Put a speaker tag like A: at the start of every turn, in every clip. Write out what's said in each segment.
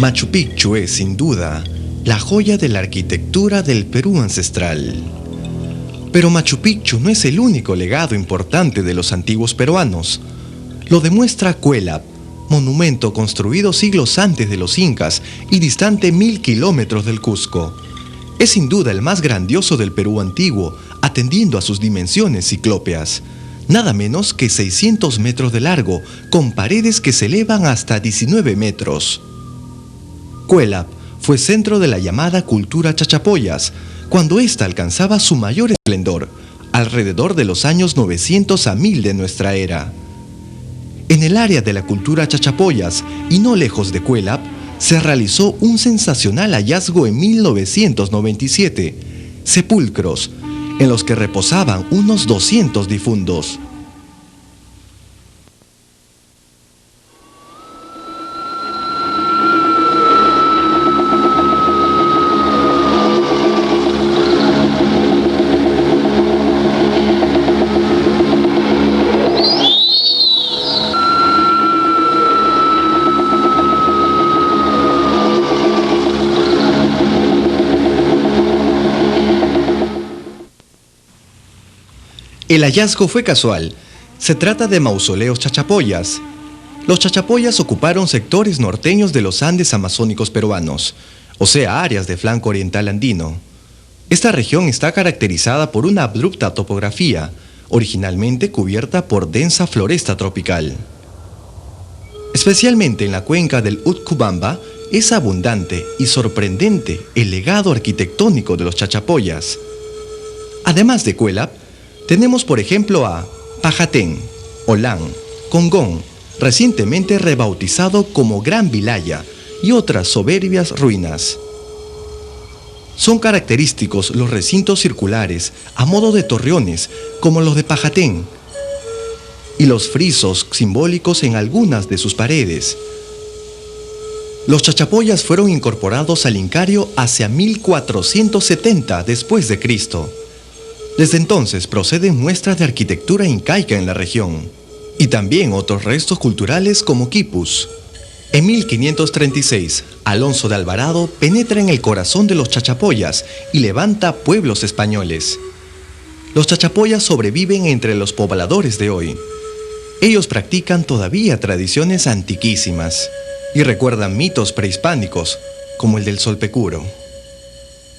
A: Machu Picchu es, sin duda, la joya de la arquitectura del Perú ancestral. Pero Machu Picchu no es el único legado importante de los antiguos peruanos. Lo demuestra Cuélap, monumento construido siglos antes de los incas y distante 1000 kilómetros del Cusco. Es sin duda el más grandioso del Perú antiguo, atendiendo a sus dimensiones ciclópeas. Nada menos que 600 metros de largo, con paredes que se elevan hasta 19 metros. Cuélap fue centro de la llamada cultura Chachapoyas, cuando ésta alcanzaba su mayor esplendor, alrededor de los años 900 a 1000 de nuestra era. En el área de la cultura Chachapoyas, y no lejos de Cuélap, se realizó un sensacional hallazgo en 1997, sepulcros, en los que reposaban unos 200 difuntos. El hallazgo fue casual. Se trata de mausoleos chachapoyas. Los chachapoyas ocuparon sectores norteños de los Andes amazónicos peruanos, o sea, áreas de flanco oriental andino. Esta región está caracterizada por una abrupta topografía, originalmente cubierta por densa floresta tropical. Especialmente en la cuenca del Utcubamba, es abundante y sorprendente el legado arquitectónico de los chachapoyas. Además de Cuélap, tenemos por ejemplo a Pajatén, Olán, Congón, recientemente rebautizado como Gran Vilaya, y otras soberbias ruinas. Son característicos los recintos circulares a modo de torreones, como los de Pajatén, y los frisos simbólicos en algunas de sus paredes. Los chachapoyas fueron incorporados al Incario hacia 1470 después de Cristo. Desde entonces proceden muestras de arquitectura incaica en la región, y también otros restos culturales como quipus. En 1536, Alonso de Alvarado penetra en el corazón de los chachapoyas y levanta pueblos españoles. Los chachapoyas sobreviven entre los pobladores de hoy. Ellos practican todavía tradiciones antiquísimas y recuerdan mitos prehispánicos, como el del Solpecuro.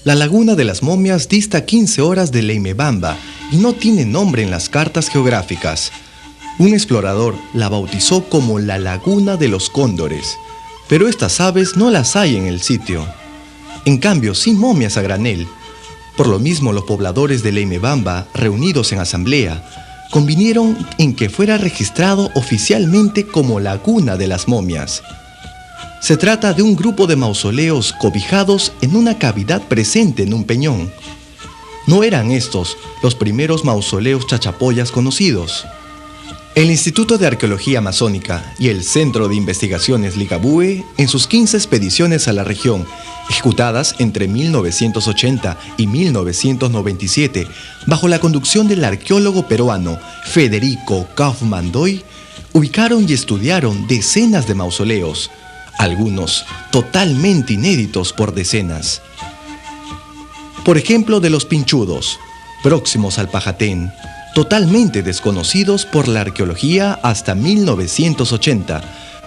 A: La Laguna de las Momias dista 15 horas de Leimebamba y no tiene nombre en las cartas geográficas. Un explorador la bautizó como la Laguna de los Cóndores, pero estas aves no las hay en el sitio. En cambio, sí momias a granel. Por lo mismo, los pobladores de Leimebamba, reunidos en asamblea, convinieron en que fuera registrado oficialmente como Laguna de las Momias. Se trata de un grupo de mausoleos cobijados en una cavidad presente en un peñón. No eran estos los primeros mausoleos chachapoyas conocidos. El Instituto de Arqueología Amazónica y el Centro de Investigaciones Ligabue, en sus 15 expediciones a la región, ejecutadas entre 1980 y 1997, bajo la conducción del arqueólogo peruano Federico Kaufmann Doy, ubicaron y estudiaron decenas de mausoleos, algunos totalmente inéditos por decenas. Por ejemplo, de los Pinchudos, próximos al Pajatén, totalmente desconocidos por la arqueología hasta 1980.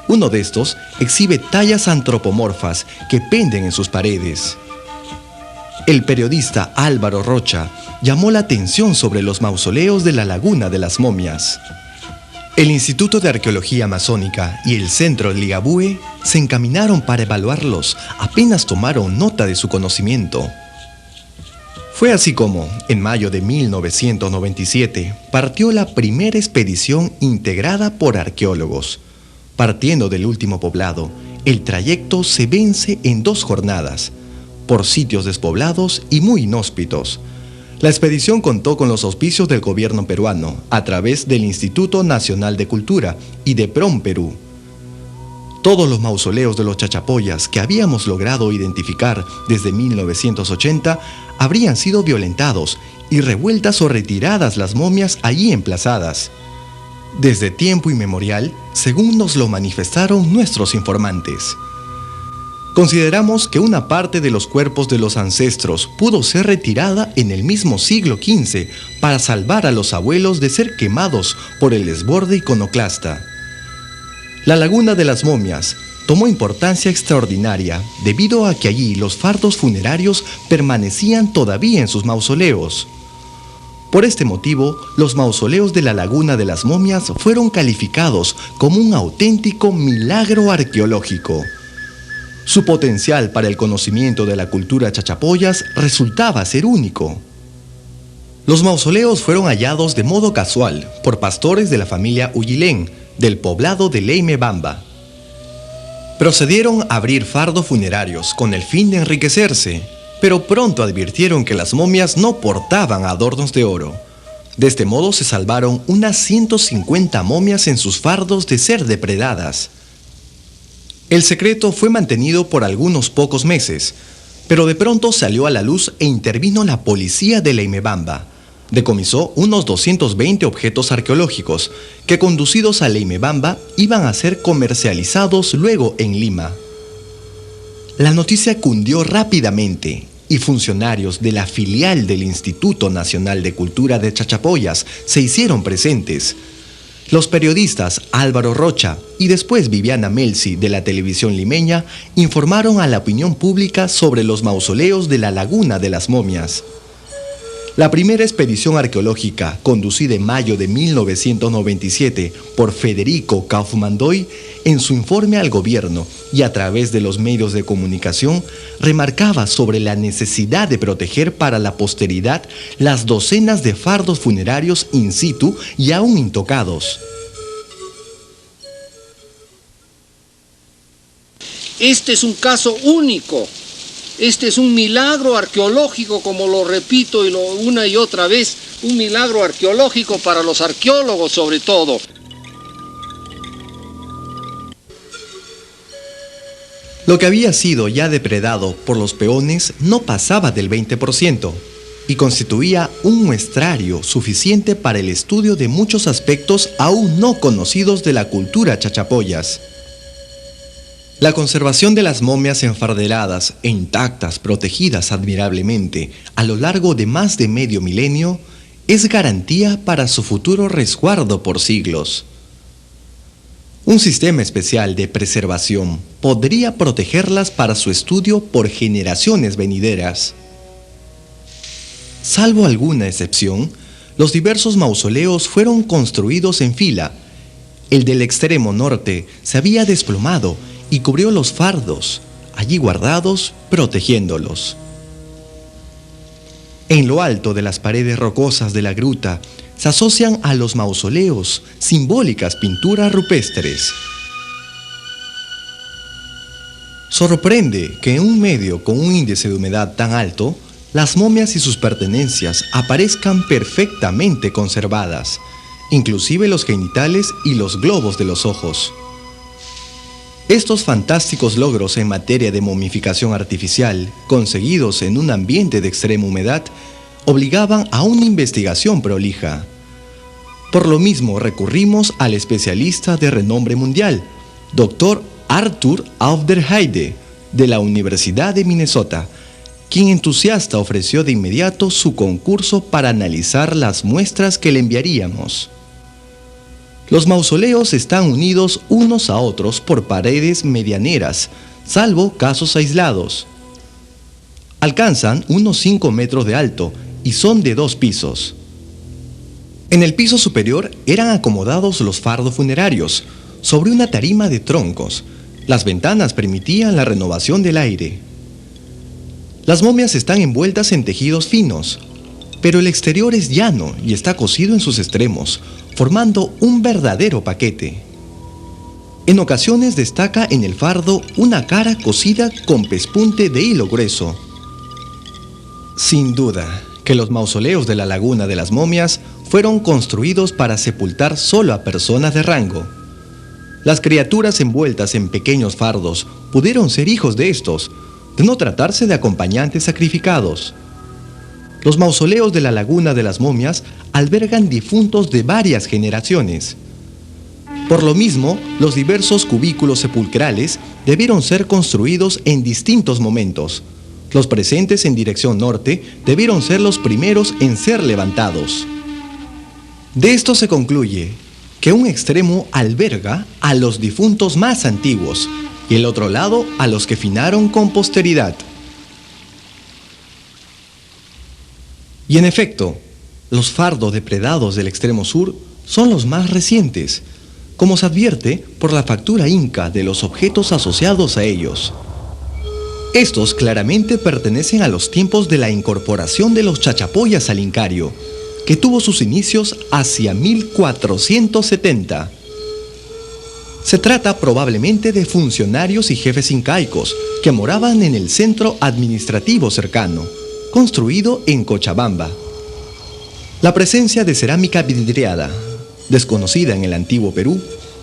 A: Uno de estos exhibe tallas antropomorfas que penden en sus paredes. El periodista Álvaro Rocha llamó la atención sobre los mausoleos de la Laguna de las Momias. El Instituto de Arqueología Amazónica y el Centro Ligabue se encaminaron para evaluarlos apenas tomaron nota de su conocimiento. Fue así como, en mayo de 1997, partió la primera expedición integrada por arqueólogos. Partiendo del último poblado, el trayecto se vence en 2 jornadas, por sitios despoblados y muy inhóspitos. La expedición contó con los auspicios del gobierno peruano, a través del Instituto Nacional de Cultura y de PROM Perú. Todos los mausoleos de los chachapoyas que habíamos logrado identificar desde 1980 habrían sido violentados y revueltas o retiradas las momias allí emplazadas. Desde tiempo inmemorial, según nos lo manifestaron nuestros informantes. Consideramos que una parte de los cuerpos de los ancestros pudo ser retirada en el mismo siglo XV para salvar a los abuelos de ser quemados por el desborde iconoclasta. La laguna de las momias tomó importancia extraordinaria debido a que allí los fardos funerarios permanecían todavía en sus mausoleos. Por este motivo, los mausoleos de la laguna de las momias fueron calificados como un auténtico milagro arqueológico. Su potencial para el conocimiento de la cultura chachapoyas resultaba ser único. Los mausoleos fueron hallados de modo casual por pastores de la familia Uyilén, del poblado de Leimebamba. Procedieron a abrir fardos funerarios con el fin de enriquecerse, pero pronto advirtieron que las momias no portaban adornos de oro. De este modo se salvaron unas 150 momias en sus fardos de ser depredadas. El secreto fue mantenido por algunos pocos meses, pero de pronto salió a la luz e intervino la policía de Leimebamba. Decomisó unos 220 objetos arqueológicos que, conducidos a Leimebamba, iban a ser comercializados luego en Lima. La noticia cundió rápidamente y funcionarios de la filial del Instituto Nacional de Cultura de Chachapoyas se hicieron presentes. Los periodistas Álvaro Rocha y después Viviana Melzi de la televisión limeña informaron a la opinión pública sobre los mausoleos de la Laguna de las Momias. La primera expedición arqueológica, conducida en mayo de 1997 por Federico Kaufmann-Doy, en su informe al gobierno y a través de los medios de comunicación, remarcaba sobre la necesidad de proteger para la posteridad las docenas de fardos funerarios in situ y aún intocados.
B: Este es un caso único. Este es un milagro arqueológico, como lo repito una y otra vez, un milagro arqueológico para los arqueólogos sobre todo.
A: Lo que había sido ya depredado por los peones no pasaba del 20% y constituía un muestrario suficiente para el estudio de muchos aspectos aún no conocidos de la cultura chachapoyas. La conservación de las momias enfardeladas e intactas, protegidas admirablemente a lo largo de más de medio milenio, es garantía para su futuro resguardo por siglos. Un sistema especial de preservación podría protegerlas para su estudio por generaciones venideras. Salvo alguna excepción, los diversos mausoleos fueron construidos en fila. El del extremo norte se había desplomado y cubrió los fardos, allí guardados, protegiéndolos. En lo alto de las paredes rocosas de la gruta se asocian a los mausoleos simbólicas pinturas rupestres. Sorprende que en un medio con un índice de humedad tan alto, las momias y sus pertenencias aparezcan perfectamente conservadas, inclusive los genitales y los globos de los ojos. Estos fantásticos logros en materia de momificación artificial, conseguidos en un ambiente de extrema humedad, obligaban a una investigación prolija. Por lo mismo recurrimos al especialista de renombre mundial, Dr. Arthur Aufderheide, de la Universidad de Minnesota, quien entusiasta ofreció de inmediato su concurso para analizar las muestras que le enviaríamos. Los mausoleos están unidos unos a otros por paredes medianeras, salvo casos aislados. Alcanzan unos 5 metros de alto y son de 2 pisos. En el piso superior eran acomodados los fardos funerarios, sobre una tarima de troncos. Las ventanas permitían la renovación del aire. Las momias están envueltas en tejidos finos, pero el exterior es llano y está cosido en sus extremos, formando un verdadero paquete. En ocasiones destaca en el fardo una cara cosida con pespunte de hilo grueso. Sin duda que los mausoleos de la Laguna de las Momias fueron construidos para sepultar solo a personas de rango. Las criaturas envueltas en pequeños fardos pudieron ser hijos de estos, de no tratarse de acompañantes sacrificados. Los mausoleos de la Laguna de las Momias albergan difuntos de varias generaciones. Por lo mismo, los diversos cubículos sepulcrales debieron ser construidos en distintos momentos. Los presentes en dirección norte debieron ser los primeros en ser levantados. De esto se concluye que un extremo alberga a los difuntos más antiguos y el otro lado a los que finaron con posteridad. Y en efecto, los fardos depredados del extremo sur son los más recientes, como se advierte por la factura inca de los objetos asociados a ellos. Estos claramente pertenecen a los tiempos de la incorporación de los chachapoyas al Incario, que tuvo sus inicios hacia 1470. Se trata probablemente de funcionarios y jefes incaicos que moraban en el centro administrativo cercano, construido en Cochabamba. La presencia de cerámica vidriada, desconocida en el antiguo Perú,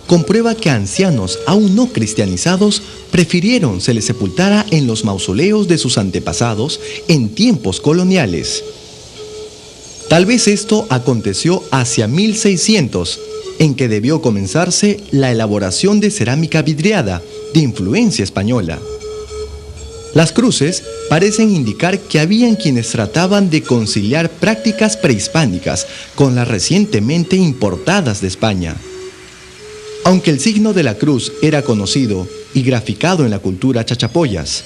A: comprueba que ancianos aún no cristianizados prefirieron se les sepultara en los mausoleos de sus antepasados en tiempos coloniales. Tal vez esto aconteció hacia 1600, en que debió comenzarse la elaboración de cerámica vidriada de influencia española. Las cruces parecen indicar que habían quienes trataban de conciliar prácticas prehispánicas con las recientemente importadas de España. Aunque el signo de la cruz era conocido y graficado en la cultura chachapoyas,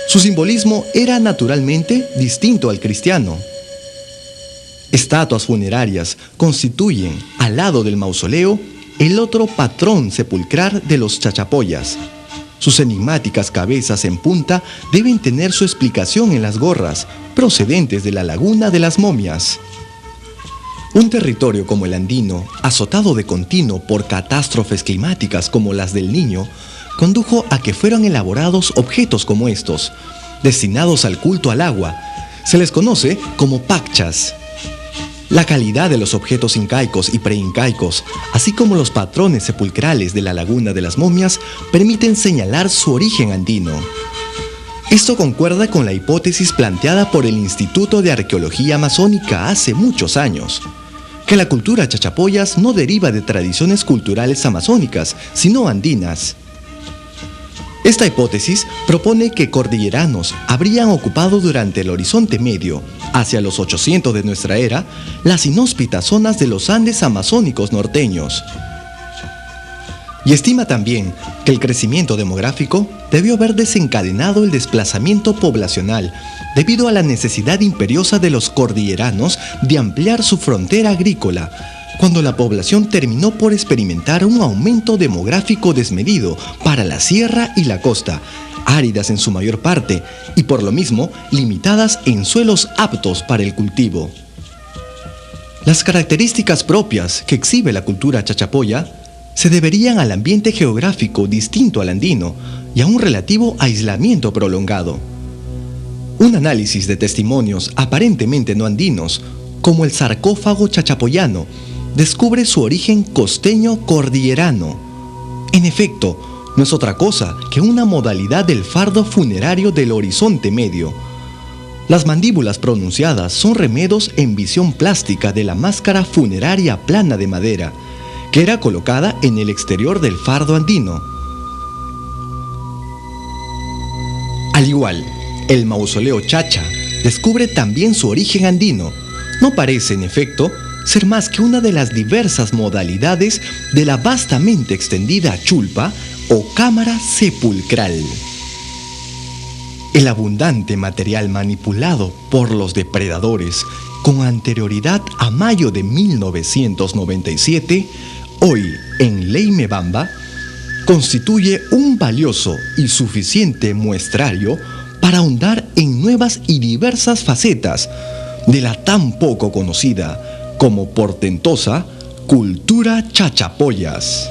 A: su simbolismo era naturalmente distinto al cristiano. Estatuas funerarias constituyen, al lado del mausoleo, el otro patrón sepulcral de los chachapoyas. Sus enigmáticas cabezas en punta deben tener su explicación en las gorras procedentes de la Laguna de las Momias. Un territorio como el andino, azotado de continuo por catástrofes climáticas como las del Niño, condujo a que fueran elaborados objetos como estos, destinados al culto al agua. Se les conoce como pacchas. La calidad de los objetos incaicos y preincaicos, así como los patrones sepulcrales de la Laguna de las Momias, permiten señalar su origen andino. Esto concuerda con la hipótesis planteada por el Instituto de Arqueología Amazónica hace muchos años, que la cultura chachapoyas no deriva de tradiciones culturales amazónicas, sino andinas. Esta hipótesis propone que cordilleranos habrían ocupado durante el Horizonte Medio, hacia los 800 de nuestra era, las inhóspitas zonas de los Andes amazónicos norteños. Y estima también que el crecimiento demográfico debió haber desencadenado el desplazamiento poblacional debido a la necesidad imperiosa de los cordilleranos de ampliar su frontera agrícola, cuando la población terminó por experimentar un aumento demográfico desmedido para la sierra y la costa, áridas en su mayor parte y por lo mismo limitadas en suelos aptos para el cultivo. Las características propias que exhibe la cultura chachapoya se deberían al ambiente geográfico distinto al andino y a un relativo aislamiento prolongado. Un análisis de testimonios aparentemente no andinos, como el sarcófago chachapoyano, descubre su origen costeño cordillerano. En efecto, no es otra cosa que una modalidad del fardo funerario del Horizonte Medio. Las mandíbulas pronunciadas son remedos en visión plástica de la máscara funeraria plana de madera, que era colocada en el exterior del fardo andino. Al igual, el mausoleo chacha descubre también su origen andino. No parece, en efecto, ser más que una de las diversas modalidades de la vastamente extendida chulpa o cámara sepulcral. El abundante material manipulado por los depredadores con anterioridad a mayo de 1997, hoy en Leimebamba, constituye un valioso y suficiente muestrario para ahondar en nuevas y diversas facetas de la tan poco conocida como portentosa cultura chachapoyas.